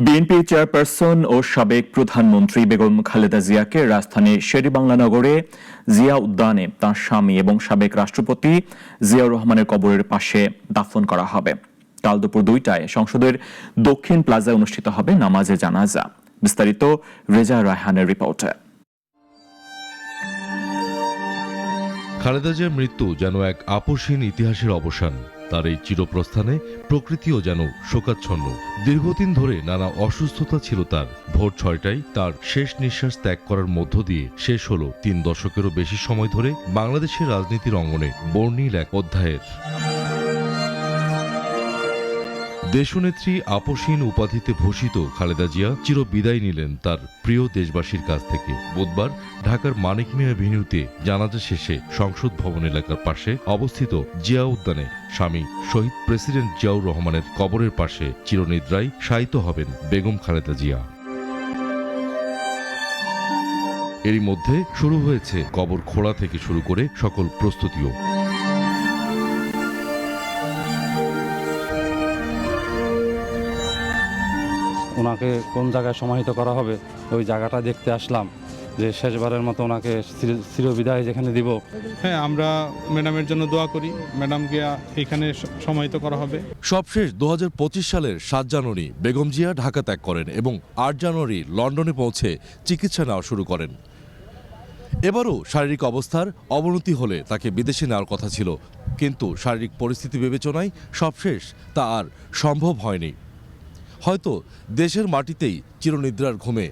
BNP chairperson ও সাবেক প্রধানমন্ত্রী বেগম খালেদা জিয়াকে রাজধানীর শেরেবাংলা নগরে জিয়া উদ্যানে তাঁর স্বামী এবং সাবেক রাষ্ট্রপতি জিয়াউর রহমানের কবরের পাশে দাফন করা হবে। কাল দুপুর 2টায় সংসদের দক্ষিণ প্লাজায় অনুষ্ঠিত হবে নামাজে জানাজা। বিস্তারিত রেজা রায়হানের রিপোর্টে। খালেদা জিয়ার মৃত্যু যেন এক আপসহীন ইতিহাসের অবসান। তার এই চিরপ্রস্থানে প্রকৃতিও যেন শোকাচ্ছন্ন। দীর্ঘদিন ধরে নানা অসুস্থতা ছিল তার। ভোর 6টায় তার শেষ নিঃশ্বাস ত্যাগ করার মধ্য দিয়ে শেষ হল 3 দশকেরও বেশি সময় ধরে বাংলাদেশের রাজনীতির অঙ্গনে বর্ণিল এক অধ্যায়ের। দেশনেত্রী আপসহীন উপাধিতে ভূষিত খালেদা জিয়া চির বিদায় নিলেন তার প্রিয় দেশবাসীর কাছ থেকে। বুধবার ঢাকার মানিক মিয়া এভিনিউতে জানাজা শেষে সংসদ ভবন এলাকার পাশে অবস্থিত জিয়া উদ্যানে স্বামী শহীদ প্রেসিডেন্ট জিয়াউর রহমানের কবরের পাশে চিরনিদ্রায় শায়িত হবেন বেগম খালেদা জিয়া। এরই মধ্যে শুরু হয়েছে কবর খোঁড়া থেকে শুরু করে সকল প্রস্তুতিও। ওনাকে কোন জায়গায় সমাহিত করা হবে ওই জায়গাটা দেখতে আসলাম, যে শেষবারের মতো ওনাকে চিরবিদায় যেখানে দিব। হ্যাঁ, আমরা ম্যাডামের জন্য দোয়া করি, ম্যাডামকে এখানে সমাহিত করা হবে। সবশেষ 2025 সালের 7 জানুয়ারি বেগম জিয়া ঢাকা ত্যাগ করেন এবং 8 জানুয়ারি লন্ডনে পৌঁছে চিকিৎসা নেওয়া শুরু করেন। এবারও শারীরিক অবস্থার অবনতি হলে তাকে বিদেশে নেওয়ার কথা ছিল, কিন্তু শারীরিক পরিস্থিতি বিবেচনায় সবশেষ তা আর সম্ভব হয়নি। হয়তো দেশের মাটিতেই চিরনিদ্রার ঘুমে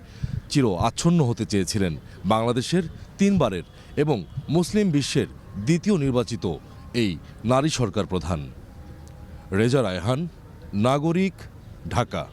চির আচ্ছন্ন হতে চেয়েছিলেন বাংলাদেশের 3 বারের এবং মুসলিম বিশ্বের দ্বিতীয় নির্বাচিত এই নারী সরকার প্রধান। রেজা রায়হান, নাগরিক, ঢাকা।